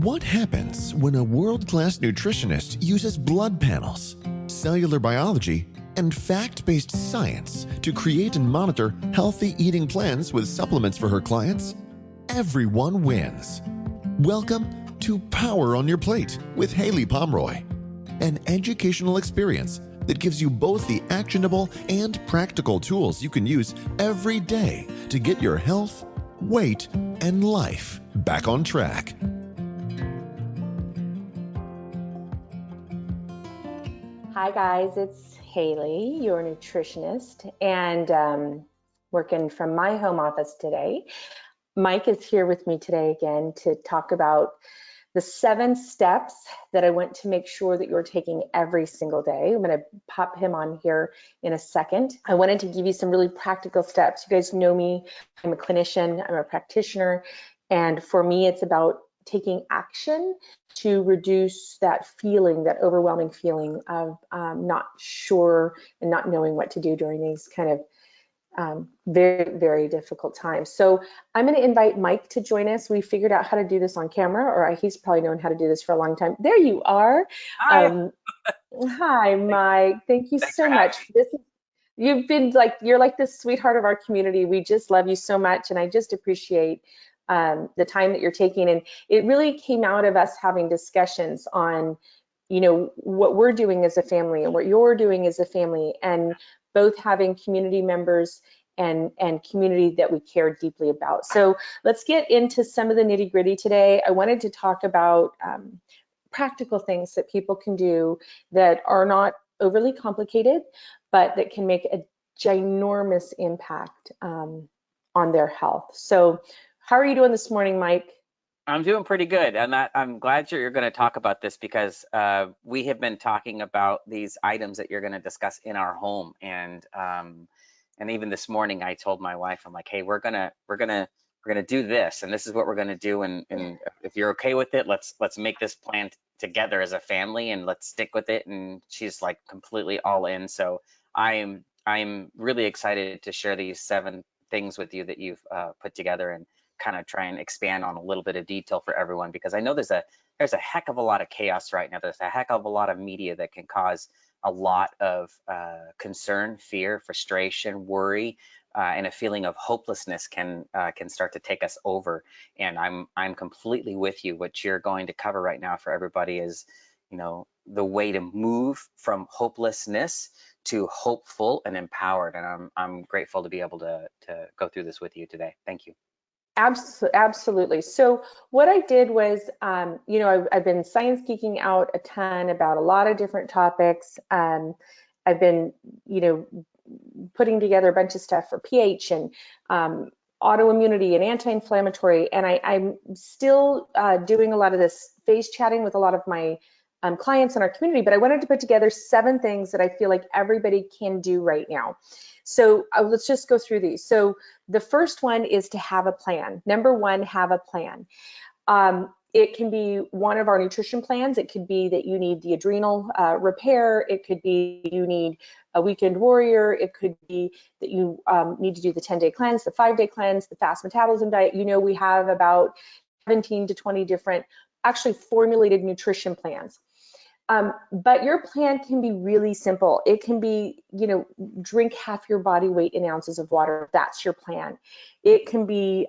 What happens when a world-class nutritionist uses blood panels, cellular biology, and fact-based science to create and monitor healthy eating plans with supplements for her clients? Everyone wins. Welcome to Power on Your Plate with Haylie Pomroy, an educational experience that gives you both the actionable and practical tools you can use every day to get your health, weight, and life back on track. Hi guys, it's Haylie, your nutritionist, and working from my home office today. Mike is here with me today again to talk about the 7 steps that I want to make sure that you're taking every single day. I'm going to pop him on here in a second. I wanted to give you some really practical steps. You guys know me, I'm a clinician, I'm a practitioner, and for me it's about taking action to reduce that feeling, that overwhelming feeling of not sure and not knowing what to do during these kind of very, very difficult times. So I'm going to invite Mike to join us. We figured out how to do this on camera, or he's probably known how to do this for a long time. There you are. Hi. Hi, Mike. Thank you so much. You've been you're like the sweetheart of our community. We just love you so much, and I just appreciate the time that you're taking. And it really came out of us having discussions on, what we're doing as a family and what you're doing as a family, and both having community members and community that we care deeply about. So let's get into some of the nitty gritty today. I wanted to talk about practical things that people can do that are not overly complicated, but that can make a ginormous impact on their health. So how are you doing this morning, Mike? I'm doing pretty good. I'm glad you're going to talk about this because we have been talking about these items that you're going to discuss in our home, and even this morning I told my wife, I'm like, hey, we're gonna do this, and this is what we're gonna do, and if you're okay with it, let's make this plan together as a family, and let's stick with it. And she's like completely all in. So I'm really excited to share these 7 things with you that you've put together, and kind of try and expand on a little bit of detail for everyone, because I know there's a heck of a lot of chaos right now. There's a heck of a lot of media that can cause a lot of concern, fear, frustration, worry, and a feeling of hopelessness can start to take us over. And I'm completely with you. What you're going to cover right now for everybody is, the way to move from hopelessness to hopeful and empowered. And I'm grateful to be able to go through this with you today. Thank you. Absolutely. So what I did was, I've been science geeking out a ton about a lot of different topics. I've been, putting together a bunch of stuff for pH and autoimmunity and anti-inflammatory. And I'm still doing a lot of this phase chatting with a lot of my clients in our community, but I wanted to put together 7 things that I feel like everybody can do right now. So let's just go through these. So the first one is to have a plan. Number 1, have a plan. It can be one of our nutrition plans. It could be that you need the adrenal repair. It could be you need a weekend warrior. It could be that you need to do the 10-day cleanse, the 5-day cleanse, the fast metabolism diet. We have about 17 to 20 different actually formulated nutrition plans. But your plan can be really simple. It can be, drink half your body weight in ounces of water. That's your plan. It can be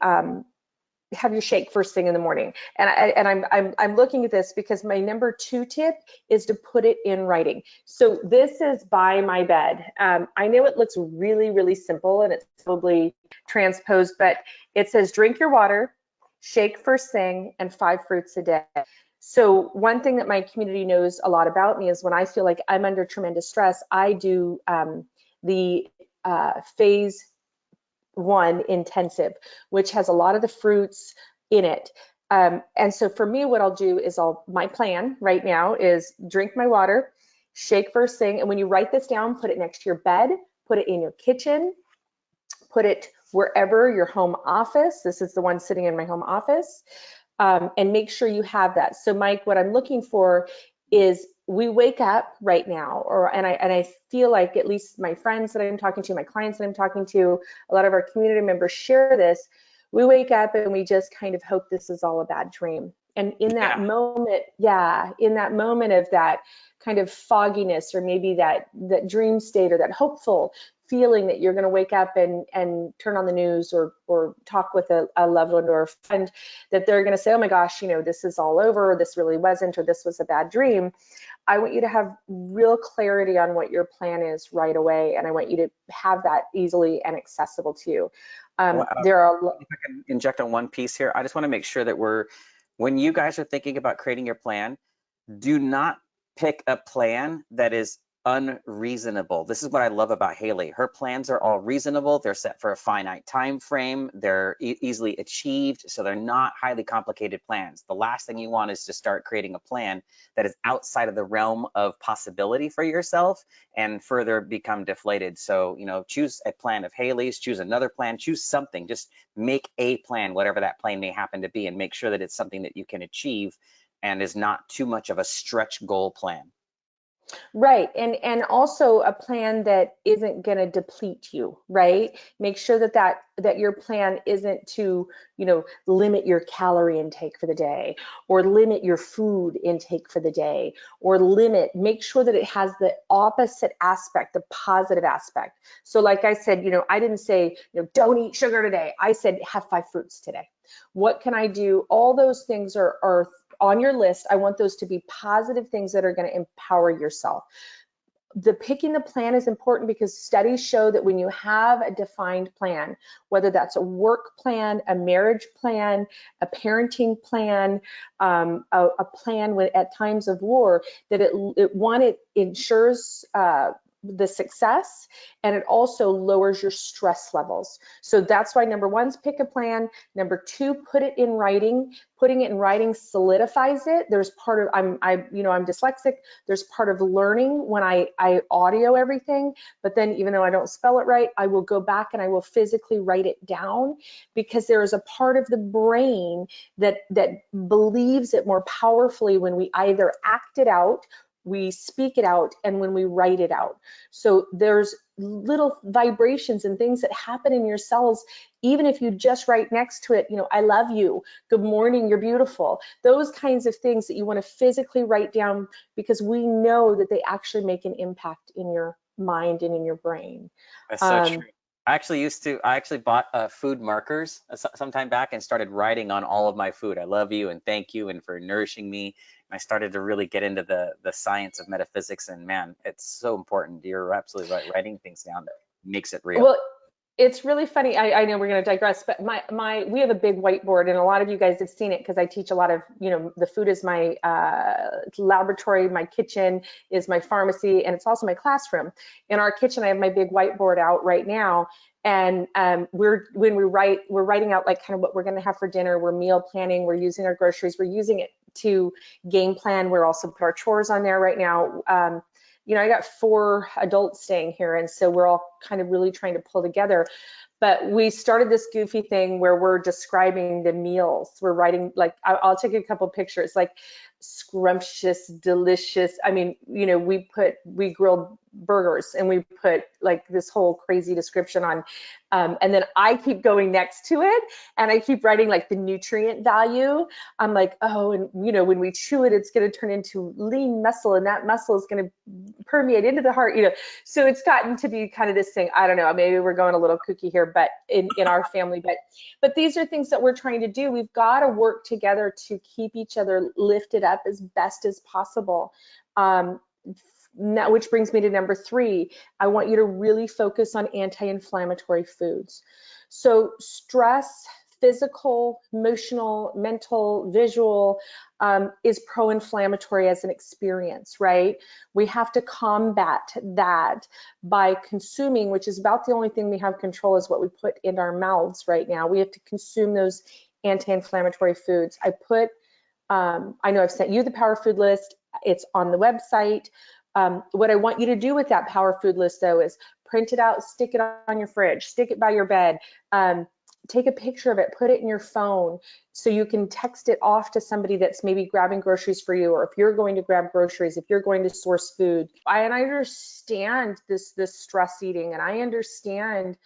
have your shake first thing in the morning. And I'm looking at this because my number 2 tip is to put it in writing. So this is by my bed. I know it looks really, really simple and it's probably transposed, but it says drink your water, shake first thing, and 5 fruits a day. So one thing that my community knows a lot about me is when I feel like I'm under tremendous stress, I do the phase 1 intensive, which has a lot of the fruits in it. And so for me, what I'll do is my plan right now is drink my water, shake first thing. And when you write this down, put it next to your bed, put it in your kitchen, put it wherever your home office. This is the one sitting in my home office. And make sure you have that. So Mike, what I'm looking for is we wake up right now, and I feel like at least my friends that I'm talking to, my clients that I'm talking to, a lot of our community members share this. We wake up and we just kind of hope this is all a bad dream. And in that Yeah. moment, in that moment of that kind of fogginess, or maybe that dream state, or that hopeful feeling that you're going to wake up and turn on the news, or talk with a loved one or a friend, that they're going to say, oh my gosh, this is all over, or this really wasn't, or this was a bad dream. I want you to have real clarity on what your plan is right away, and I want you to have that easily and accessible to you. Well, There are, if I can inject on one piece here, I just want to make sure that when you guys are thinking about creating your plan, do not pick a plan that is unreasonable. This is what I love about Haylie. Her plans are all reasonable. They're set for a finite time frame. They're easily achieved, so they're not highly complicated plans. The last thing you want is to start creating a plan that is outside of the realm of possibility for yourself and further become deflated. So, choose a plan of Haylie's, choose another plan, choose something. Just make a plan, whatever that plan may happen to be, and make sure that it's something that you can achieve and is not too much of a stretch goal plan. right. And also a plan that isn't going to deplete you, right? Make sure that your plan isn't to, limit your calorie intake for the day, or limit your food intake for the day, or make sure that it has the opposite aspect, the positive aspect. So like I said, I didn't say, don't eat sugar today. I said, have 5 fruits today. What can I do? All those things are on your list. I want those to be positive things that are going to empower yourself. Picking the plan is important because studies show that when you have a defined plan, whether that's a work plan, a marriage plan, a parenting plan, a plan at times of war, that it ensures the success, and it also lowers your stress levels. So that's why number 1 is pick a plan. Number 2, put it in writing. Putting it in writing solidifies it. There's part of I'm dyslexic. There's part of learning when I audio everything, but then even though I don't spell it right, I will go back and I will physically write it down, because there is a part of the brain that believes it more powerfully when we either act it out, we speak it out, and when we write it out. So there's little vibrations and things that happen in your cells, even if you just write next to it, I love you, good morning, you're beautiful. Those kinds of things that you want to physically write down, because we know that they actually make an impact in your mind and in your brain. That's so true. I actually bought food markers some time back and started writing on all of my food. I love you and thank you and for nourishing me. I started to really get into the science of metaphysics, and man, it's so important. You're absolutely right. Writing things down makes it real. Well, it's really funny. I know we're going to digress, but we have a big whiteboard, and a lot of you guys have seen it because I teach a lot of, the food is my laboratory, my kitchen is my pharmacy, and it's also my classroom. In our kitchen, I have my big whiteboard out right now, and we're writing out like kind of what we're going to have for dinner. We're meal planning. We're using our groceries. We're using it to game plan. We're also put our chores on there right now. I got 4 adults staying here, and so we're all kind of really trying to pull together. But we started this goofy thing where we're describing the meals. We're writing, like, I'll take a couple pictures, like scrumptious, delicious. I mean, we grilled burgers, and we put like this whole crazy description on, and then I keep going next to it, and I keep writing like the nutrient value. I'm like, oh, and when we chew it, it's going to turn into lean muscle, and that muscle is going to permeate into the heart. So it's gotten to be kind of this thing. I don't know, maybe we're going a little kooky here, but in our family, but these are things that we're trying to do. We've got to work together to keep each other lifted up as best as possible. Now, which brings me to number 3. I want you to really focus on anti-inflammatory foods. So stress, physical, emotional, mental, visual, is pro-inflammatory as an experience, right? We have to combat that by consuming, which is about the only thing we have control is what we put in our mouths right now. We have to consume those anti-inflammatory foods. I know I've sent you the power food list. It's on the website. What I want you to do with that power food list, though, is print it out, stick it on your fridge, stick it by your bed, take a picture of it, put it in your phone so you can text it off to somebody that's maybe grabbing groceries for you, or if you're going to grab groceries, if you're going to source food. I understand this stress eating, and I understand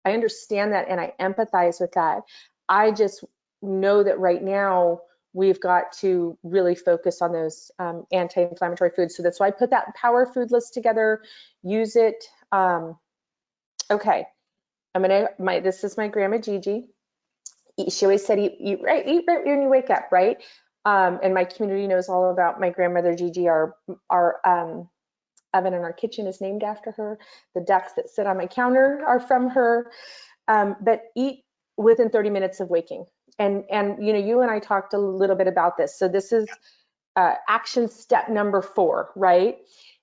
that, and I empathize with that. I just know that right now we've got to really focus on those anti-inflammatory foods. So that's why I put that power food list together, use it. Okay, this is my grandma Gigi. She always said, eat right when you wake up, right? And my community knows all about my grandmother Gigi. Our oven in our kitchen is named after her. The ducks that sit on my counter are from her. But eat within 30 minutes of waking. And you and I talked a little bit about this. So this is action step number 4, right?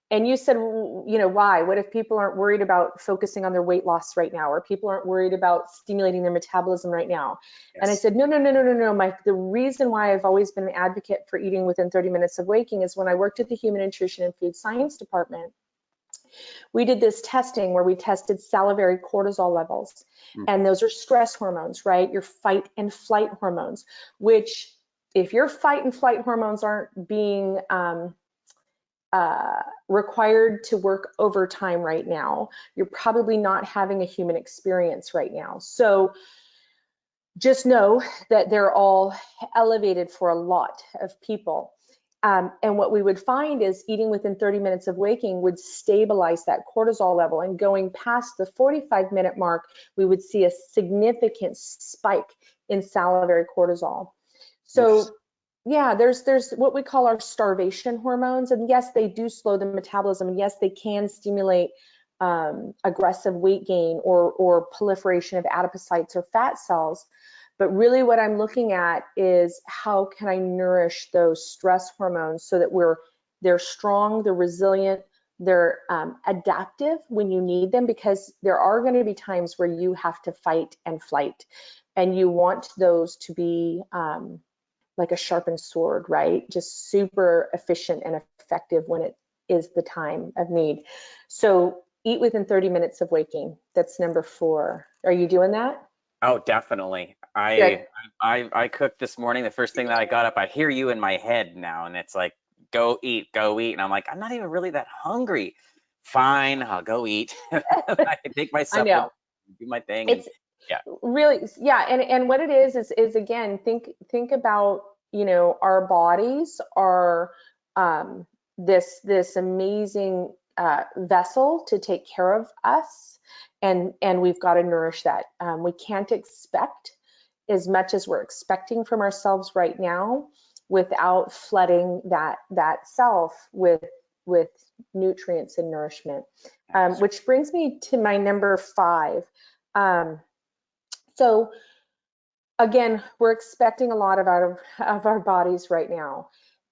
And you said, why? What if people aren't worried about focusing on their weight loss right now, or people aren't worried about stimulating their metabolism right now? Yes. And I said, no. The reason why I've always been an advocate for eating within 30 minutes of waking is when I worked at the Human Nutrition and Food Science Department, we did this testing where we tested salivary cortisol levels. And those are stress hormones, right? Your fight and flight hormones, which if your fight and flight hormones aren't being required to work overtime right now, you're probably not having a human experience right now. So just know that they're all elevated for a lot of people. And what we would find is eating within 30 minutes of waking would stabilize that cortisol level. And going past the 45-minute mark, we would see a significant spike in salivary cortisol. So yeah, there's what we call our starvation hormones. And yes, they do slow the metabolism. And yes, they can stimulate aggressive weight gain or proliferation of adipocytes or fat cells. But really what I'm looking at is how can I nourish those stress hormones so that they're strong, they're resilient, they're adaptive when you need them, because there are going to be times where you have to fight and flight, and you want those to be like a sharpened sword, right? Just super efficient and effective when it is the time of need. So eat within 30 minutes of waking. That's number 4. Are you doing that? Oh, definitely. I cooked this morning. The first thing that I got up, I hear you in my head now, and it's like, go eat. And I'm like, I'm not even really that hungry. Fine, I'll go eat. I can take my supplement, do my thing. It's really, and what it is again, think about, our bodies are this amazing vessel to take care of us. And we've got to nourish that. We can't expect as much as we're expecting from ourselves right now without flooding that self with nutrients and nourishment. Which brings me to my number 5. So again, we're expecting a lot out of our bodies right now.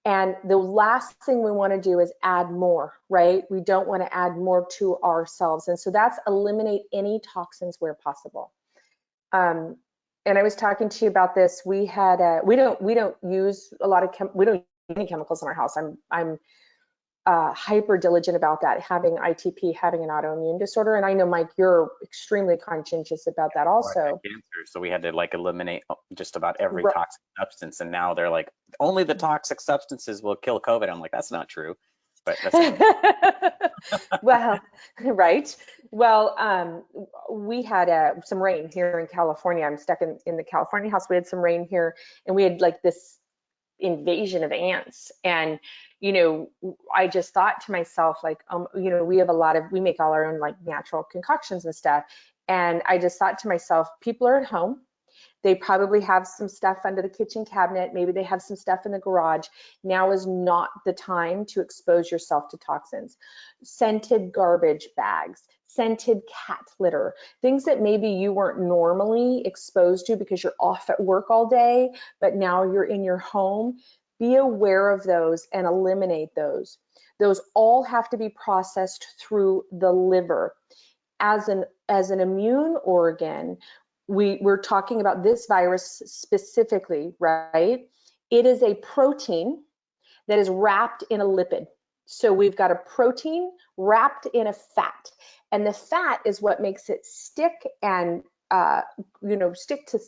And the last thing we want to do is add more, right? We don't want to add more to ourselves. And so that's eliminate any toxins where possible. And I was talking to you about this. We don't use a lot of we don't use any chemicals in our house. I'm hyper diligent about that, having ITP, having an autoimmune disorder. And I know, Mike, you're extremely conscientious about that also. Cancer, so we had to eliminate just about every toxic substance. And now they're like, only the toxic substances will kill COVID. I'm like, that's not true. But that's well, right. Well, we had some rain here in California. I'm stuck in the California house. We had some rain here, and we had this invasion of ants. And I just thought to myself, we make all our own natural concoctions and stuff. And I just thought to myself, people are at home. They probably have some stuff under the kitchen cabinet. Maybe they have some stuff in the garage. Now is not the time to expose yourself to toxins. Scented garbage bags, scented cat litter, things that maybe you weren't normally exposed to because you're off at work all day, but now you're in your home. Be aware of those and eliminate those. Those all have to be processed through the liver. As an immune organ, we're talking about this virus specifically, right? It is a protein that is wrapped in a lipid. So we've got a protein wrapped in a fat, and the fat is what makes it stick and stick to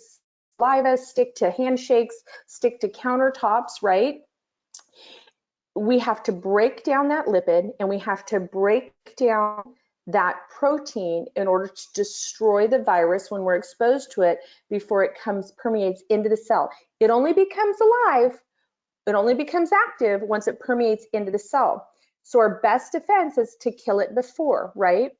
saliva, stick to handshakes, stick to countertops, right? We have to break down that lipid, and we have to break down that protein in order to destroy the virus when we're exposed to it before it permeates into the cell. It only becomes alive, it only becomes active once it permeates into the cell. So our best defense is to kill it before, right?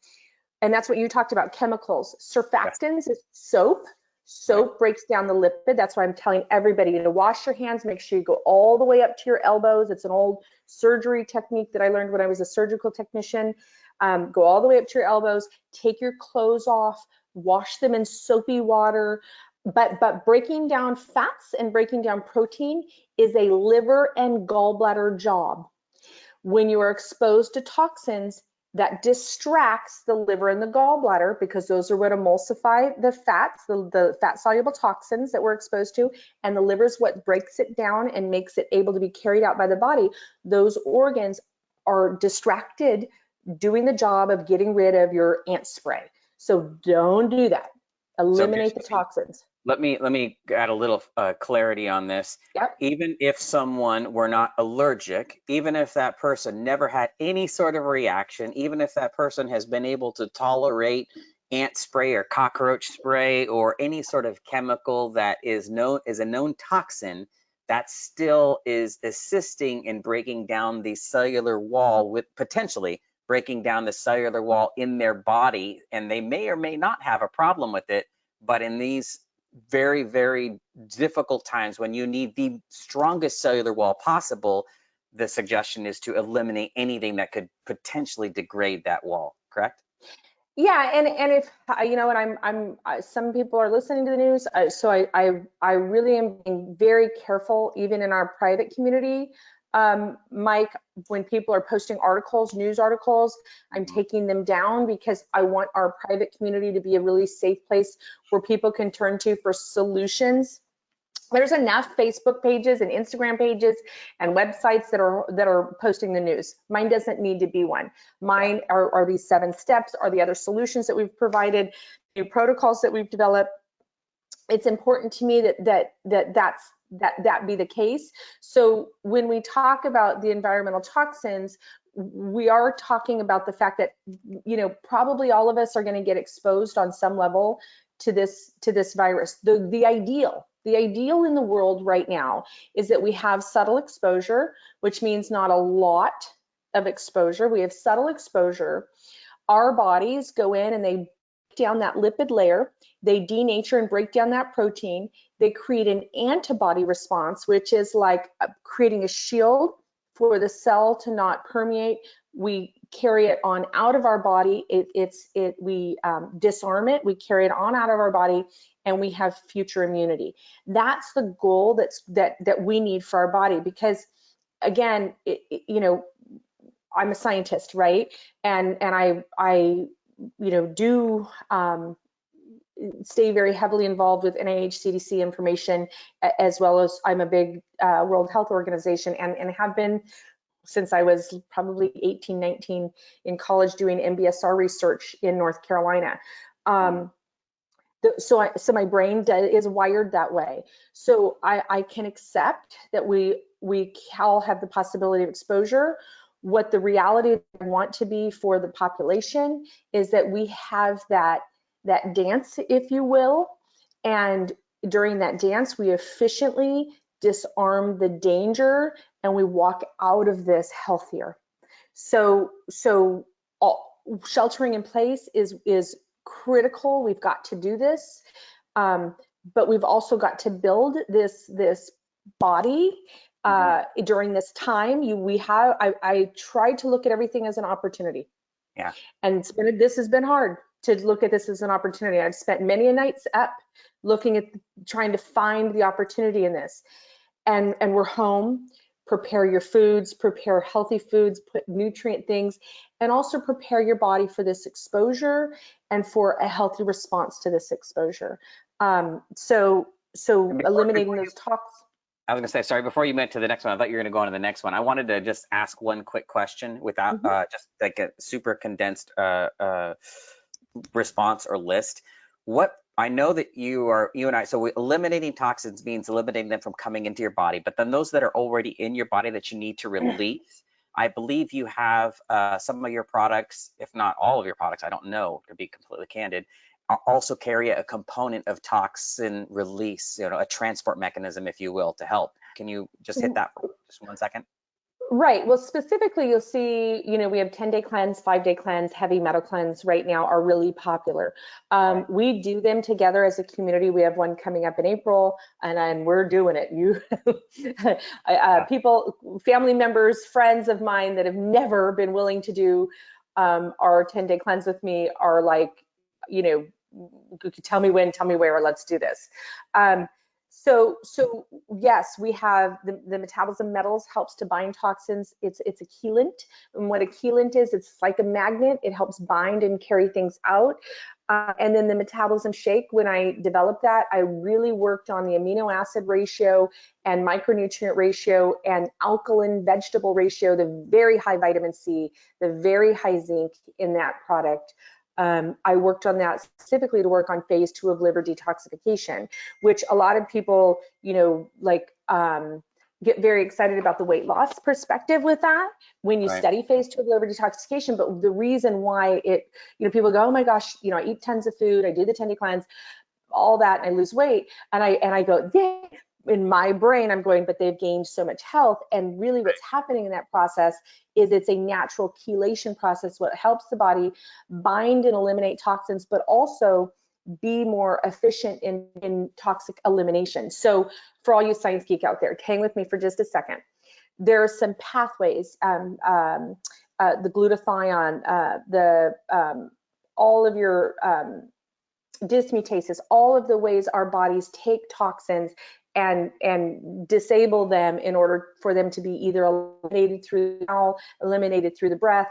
And that's what you talked about, chemicals. Yes. Surfactants is soap. Right. Soap breaks down the lipid. That's why I'm telling everybody to wash your hands. Make sure you go all the way up to your elbows. It's an old surgery technique that I learned when I was a surgical technician. Go all the way up to your elbows. Take your clothes off. Wash them in soapy water. But breaking down fats and breaking down protein is a liver and gallbladder job. When you are exposed to toxins, that distracts the liver and the gallbladder, because those are what emulsify the fats, the fat soluble toxins that we're exposed to, and the liver is what breaks it down and makes it able to be carried out by the body. Those organs are distracted doing the job of getting rid of your ant spray. So don't do that. So Eliminate the toxins. let me add a little clarity on this. Yep. Even if someone were not allergic, even if that person never had any sort of reaction, even if that person has been able to tolerate ant spray or cockroach spray or any sort of chemical that is a known toxin, that still is assisting in breaking down the cellular wall, with potentially breaking down the cellular wall in their body, and they may or may not have a problem with it. But in these very, very difficult times when you need the strongest cellular wall possible, the suggestion is to eliminate anything that could potentially degrade that wall, correct? Yeah, and if you know, and some people are listening to the news, so I really am being very careful, even in our private community, Mike. When people are posting articles, news articles, I'm taking them down, because I want our private community to be a really safe place where people can turn to for solutions. There's enough Facebook pages and Instagram pages and websites that are posting the news. Mine doesn't need to be one. Mine are these 7 steps, are the other solutions that we've provided, new protocols that we've developed. It's important to me that be the case. So when we talk about the environmental toxins, we are talking about the fact that, you know, probably all of us are going to get exposed on some level to this virus. The ideal in the world right now is that we have subtle exposure, which means not a lot of exposure. We have subtle exposure. Our bodies go in and they break down that lipid layer. They denature and break down that protein. They create an antibody response, which is like creating a shield for the cell to not permeate. We carry it on out of our body. We disarm it. We carry it on out of our body, and we have future immunity. That's the goal that we need for our body, because again, you know, I'm a scientist, right? And I you know, do stay very heavily involved with NIH CDC information, as well as I'm a big World Health Organization and have been since I was probably 18, 19 in college doing MBSR research in North Carolina. So my brain is wired that way. So I can accept that we all have the possibility of exposure. What the reality I want to be for the population is that we have that dance, if you will, and during that dance, we efficiently disarm the danger and we walk out of this healthier. So sheltering in place is critical. We've got to do this, but we've also got to build this body during this time. I tried to look at everything as an opportunity. Yeah. And this has been hard to look at this as an opportunity. I've spent many nights up looking at trying to find the opportunity in this. And we're home. Prepare your foods, prepare healthy foods, put nutrient things, and also prepare your body for this exposure and for a healthy response to this exposure. So eliminating those toxins. I was going to say, sorry, before you went to the next one, I thought you were going to go on to the next one. I wanted to just ask one quick question without just like a super condensed response or list. I know that you and I, so eliminating toxins means eliminating them from coming into your body, but then those that are already in your body that you need to release, I believe you have some of your products, if not all of your products, I don't know, to be completely candid, also carry a component of toxin release, a transport mechanism, if you will, to help. Can you just hit that for just 1 second? Right. Well, specifically, you'll see, we have 10-day cleanse, 5-day cleanse, heavy metal cleanse right now are really popular. Right. We do them together as a community. We have one coming up in April, and we're doing it. People, family members, friends of mine that have never been willing to do our 10-day cleanse with me are like, tell me when, tell me where, let's do this. So yes, we have the metabolism metals helps to bind toxins. It's a chelant, and what a chelant is, it's like a magnet. It helps bind and carry things out. And then the metabolism shake, when I developed that, I really worked on the amino acid ratio and micronutrient ratio and alkaline vegetable ratio, the very high vitamin C, the very high zinc in that product. I worked on that specifically to work on phase 2 of liver detoxification, which a lot of people, get very excited about the weight loss perspective with that when you study phase 2 of liver detoxification. But the reason why people go, oh my gosh, I eat tons of food, I do the 10-day cleanse, all that, and I lose weight. And I go, in my brain, I'm going, but they've gained so much health. And really what's happening in that process is it's a natural chelation process, what helps the body bind and eliminate toxins, but also be more efficient in toxic elimination. So for all you science geek out there, hang with me for just a second. There are some pathways, the glutathione, all of your dismutases, all of the ways our bodies take toxins and disable them in order for them to be either eliminated through the bowel, eliminated through the breath,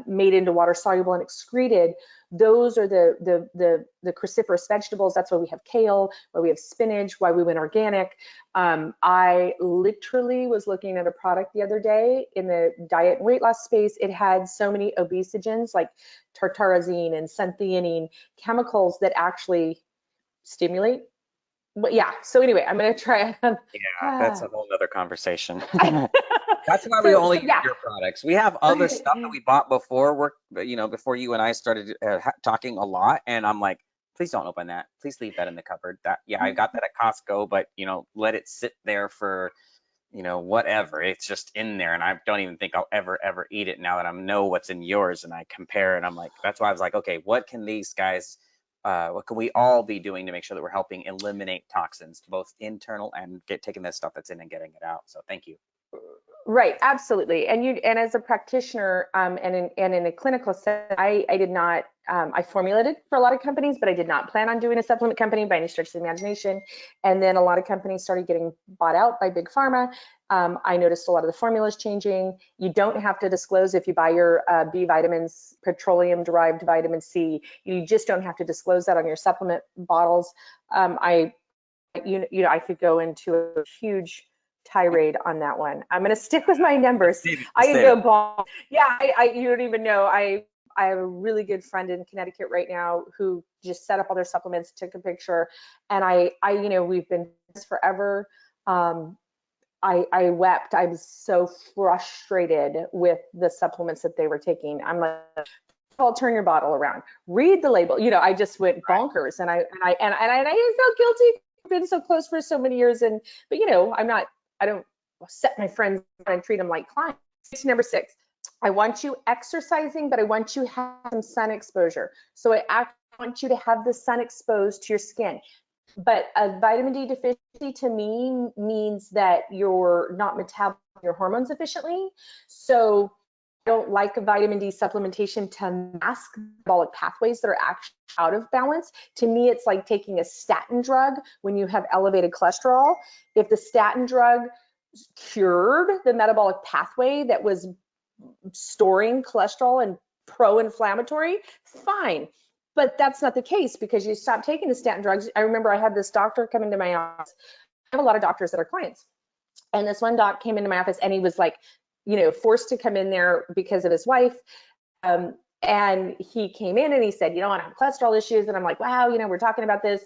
made into water soluble and excreted. Those are the cruciferous vegetables. That's why we have kale, why we have spinach, why we went organic. I literally was looking at a product the other day in the diet and weight loss space. It had so many obesogens like tartarazine and xanthionine, chemicals that actually stimulate. But yeah, so anyway, I'm going to try. That's a whole nother conversation. That's why we only use your products. We have other stuff that we bought before before you and I started talking a lot. And I'm like, please don't open that. Please leave that in the cupboard. I got that at Costco, but let it sit there for, whatever. It's just in there. And I don't even think I'll ever eat it now that I know what's in yours. And I compare, and I'm like, that's why I was like, okay, what can these guys, what can we all be doing to make sure that we're helping eliminate toxins, both internal and taking the stuff that's in and getting it out? So thank you. Right, absolutely. And as a practitioner, and in a clinical setting, I did not, I formulated for a lot of companies, but I did not plan on doing a supplement company by any stretch of the imagination. And then a lot of companies started getting bought out by big pharma. I noticed a lot of the formulas changing. You don't have to disclose if you buy your B vitamins, petroleum-derived vitamin C. You just don't have to disclose that on your supplement bottles. I could go into a huge tirade on that one. I'm going to stick with my numbers. I can go bomb. Yeah, you don't even know. I have a really good friend in Connecticut right now who just set up all their supplements, took a picture, and we've been friends forever. I wept. I was so frustrated with the supplements that they were taking. I'm like, I'll turn your bottle around. Read the label. I just went bonkers, and I felt guilty. I've been so close for so many years, but I don't set my friends and treat them like clients. Number 6, I want you exercising, but I want you to have some sun exposure. So I want you to have the sun exposed to your skin. But a vitamin D deficiency to me means that you're not metabolizing your hormones efficiently. So I don't like a vitamin D supplementation to mask metabolic pathways that are actually out of balance. To me, it's like taking a statin drug when you have elevated cholesterol. If the statin drug cured the metabolic pathway that was storing cholesterol and pro-inflammatory, fine. But that's not the case because you stop taking the statin drugs. I remember I had this doctor come into my office. I have a lot of doctors that are clients. And this one doc came into my office and he was like, forced to come in there because of his wife. And he came in and he said, I have cholesterol issues. And I'm like, wow, we're talking about this.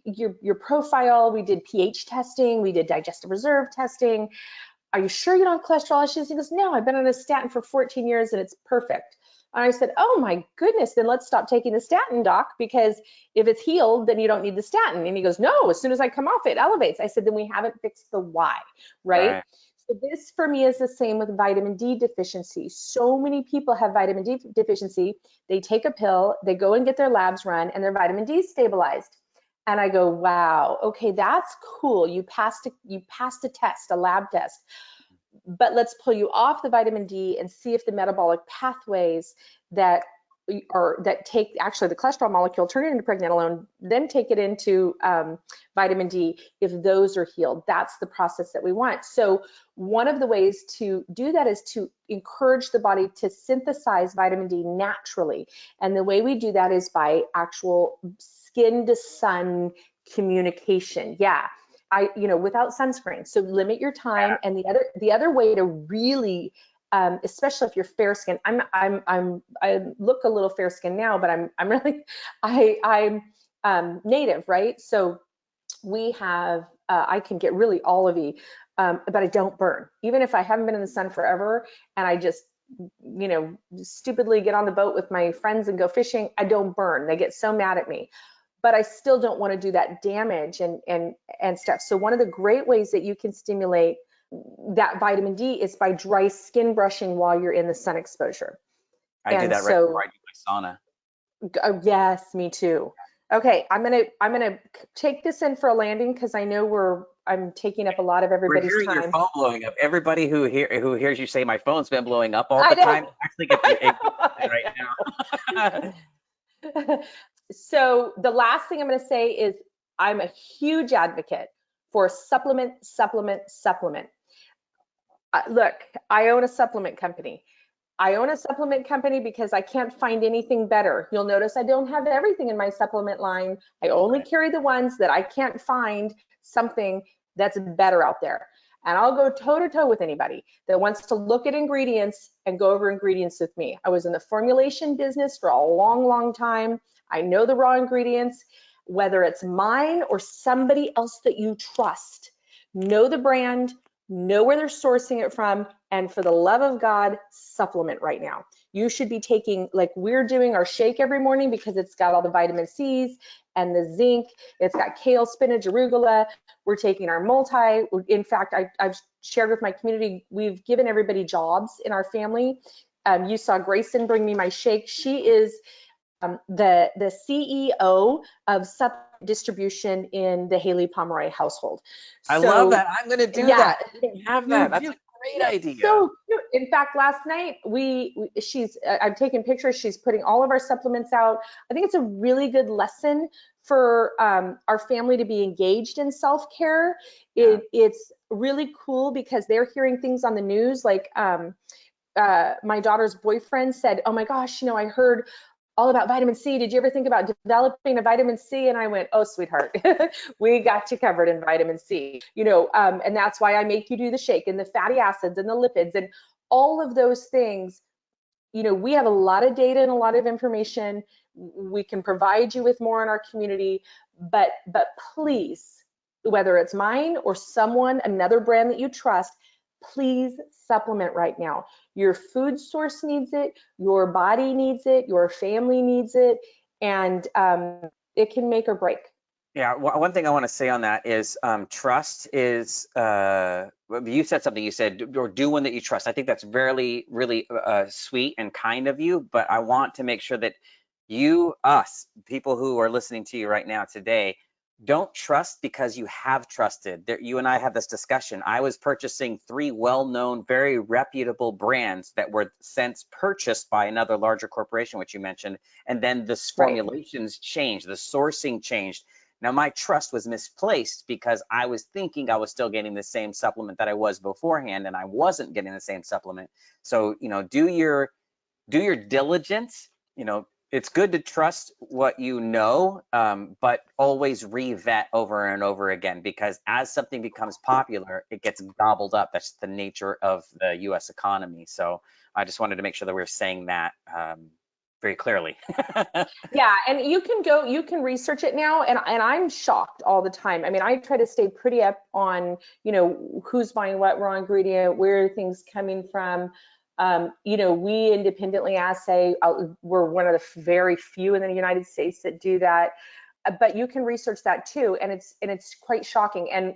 Your profile, we did pH testing, we did digestive reserve testing. Are you sure you don't have cholesterol issues? He goes, no, I've been on a statin for 14 years and it's perfect. And I said, oh my goodness, then let's stop taking the statin, doc, because if it's healed, then you don't need the statin. And he goes, no, as soon as I come off, it elevates. I said, then we haven't fixed the why, right? Right. So this for me is the same with vitamin D deficiency. So many people have vitamin D deficiency. They take a pill, they go and get their labs run, and their vitamin D is stabilized. And I go, wow, okay, that's cool. You passed a test, a lab test. But let's pull you off the vitamin D and see if the metabolic pathways that take actually the cholesterol molecule, turn it into pregnenolone, then take it into vitamin D, if those are healed. That's the process that we want. So one of the ways to do that is to encourage the body to synthesize vitamin D naturally. And the way we do that is by actual skin to sun communication. Yeah. Without sunscreen. So limit your time. And the other way to really, especially if you're fair skinned, I look a little fair skinned now, but I'm really, I'm native, right? So we have, I can get really olivey, but I don't burn. Even if I haven't been in the sun forever and I just, stupidly get on the boat with my friends and go fishing, I don't burn. They get so mad at me. But I still don't want to do that damage and stuff. So one of the great ways that you can stimulate that vitamin D is by dry skin brushing while you're in the sun exposure. I do that right before I do my sauna. Yes, me too. Okay, I'm gonna take this in for a landing because I know I'm taking up a lot of everybody's We're hearing time. your phone blowing up. Everybody who hears you say my phone's been blowing up all the time actually gets right now. So the last thing I'm going to say is I'm a huge advocate for supplement. Look, I own a supplement company. I own a supplement company because I can't find anything better. You'll notice I don't have everything in my supplement line. I only carry the ones that I can't find something that's better out there. And I'll go toe to toe with anybody that wants to look at ingredients and go over ingredients with me. I was in the formulation business for a long, long time. I know the raw ingredients, whether it's mine or somebody else that you trust. Know the brand, know where they're sourcing it from, and for the love of God, supplement right now. You should be taking, like we're doing our shake every morning because it's got all the vitamin C's and the zinc. It's got kale, spinach, arugula. We're taking our multi. In fact, I've shared with my community, we've given everybody jobs in our family. You saw Grayson bring me my shake. She is the CEO of supplement distribution in the Haylie Pomroy household. I love that. I'm going to do that. I didn't have that. That's a great idea. So, in fact, last night I've taken pictures. She's putting all of our supplements out. I think it's a really good lesson for our family to be engaged in self-care. It's really cool because they're hearing things on the news. Like my daughter's boyfriend said, "Oh my gosh, I heard all about vitamin C. Did you ever think about developing a vitamin C?" And I went, "Oh, sweetheart, we got you covered in vitamin C." And that's why I make you do the shake and the fatty acids and the lipids and all of those things. We have a lot of data and a lot of information. We can provide you with more in our community, but please, whether it's mine or another brand that you trust, please supplement right now. Your food source needs it, your body needs it, your family needs it, and it can make or break. Yeah, one thing I want to say on that is trust is, you said something, you said, or do one that you trust. I think that's really, really sweet and kind of you, but I want to make sure that people who are listening to you right now today, don't trust because you have trusted. You and I had this discussion. I was purchasing 3 well-known, very reputable brands that were since purchased by another larger corporation, which you mentioned, and then the formulations changed, the sourcing changed. Now, my trust was misplaced because I was thinking I was still getting the same supplement that I was beforehand, and I wasn't getting the same supplement. So, do your diligence. It's good to trust what you know, but always re-vet over and over again, because as something becomes popular, it gets gobbled up. That's the nature of the U.S. economy. So I just wanted to make sure that we were saying that very clearly. Yeah, and you can research it now, and I'm shocked all the time. I mean, I try to stay pretty up on, who's buying what raw ingredient, where are things coming from. We independently assay. We're one of the very few in the United States that do that. But you can research that too, and it's quite shocking. And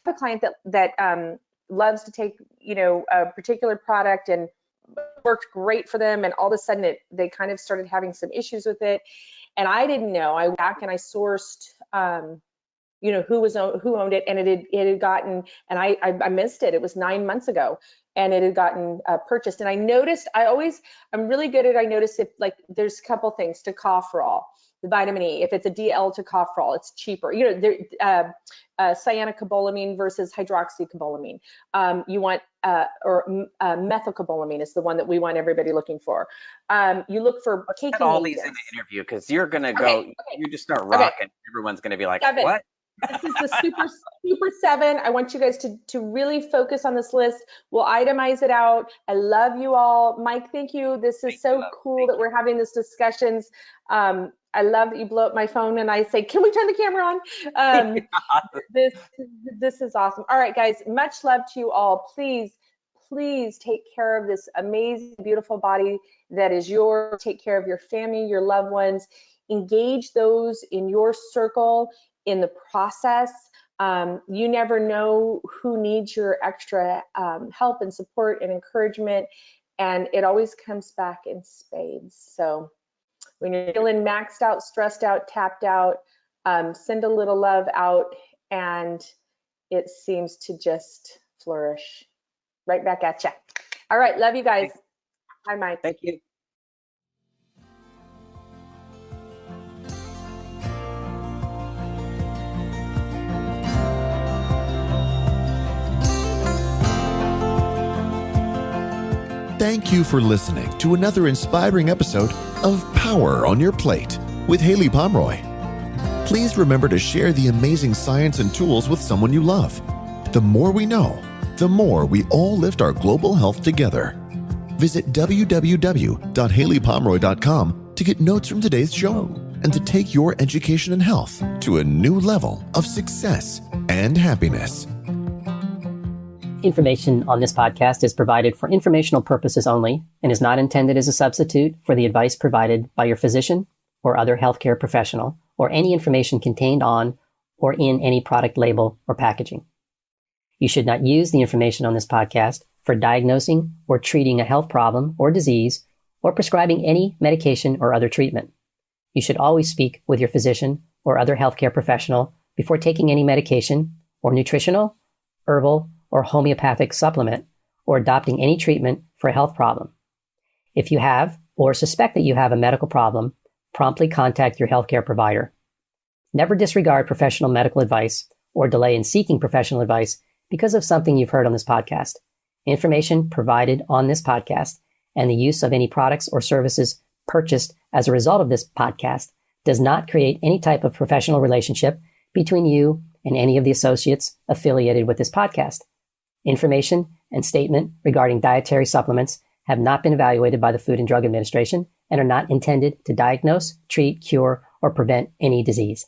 a client that loves to take a particular product and worked great for them, and all of a sudden they kind of started having some issues with it, and I didn't know. I went back and I sourced who owned it, and it had gotten, and I missed it. It was 9 months ago, and it had gotten purchased. And I noticed, I'm really good at, I notice if like there's a couple things to tocopherol, the vitamin E. If it's a DL tocopherol, it's cheaper. Cyanocobalamin versus hydroxycobalamin. You want methylcobalamin is the one that we want everybody looking for. You look for caking all agents. These in the interview, because you're gonna go. Okay. You just start rocking. Okay. Everyone's gonna be like, what? This is the super 7. I want you guys to really focus on this list. We'll itemize it out. I love you all. Mike, thank you. This is so cool that we're having these discussions. I love that you blow up my phone and I say, can we turn the camera on? This is awesome. All right, guys, much love to you all. Please take care of this amazing, beautiful body that is yours. Take care of your family, your loved ones. Engage those in your circle in the process. You never know who needs your extra help and support and encouragement, and it always comes back in spades. So when you're feeling maxed out, stressed out, tapped out, send a little love out, and it seems to just flourish. Right back at you. All right, love you guys. Bye, Mike. Thank you. Thank you for listening to another inspiring episode of Power on Your Plate with Haylie Pomroy. Please remember to share the amazing science and tools with someone you love. The more we know, the more we all lift our global health together. Visit www.hayleypomroy.com to get notes from today's show and to take your education and health to a new level of success and happiness. Information on this podcast is provided for informational purposes only and is not intended as a substitute for the advice provided by your physician or other healthcare professional or any information contained on or in any product label or packaging. You should not use the information on this podcast for diagnosing or treating a health problem or disease or prescribing any medication or other treatment. You should always speak with your physician or other healthcare professional before taking any medication or nutritional, herbal, or homeopathic supplement or adopting any treatment for a health problem. If you have or suspect that you have a medical problem, promptly contact your healthcare provider. Never disregard professional medical advice or delay in seeking professional advice because of something you've heard on this podcast. Information provided on this podcast and the use of any products or services purchased as a result of this podcast does not create any type of professional relationship between you and any of the associates affiliated with this podcast. Information and statement regarding dietary supplements have not been evaluated by the Food and Drug Administration and are not intended to diagnose, treat, cure, or prevent any disease.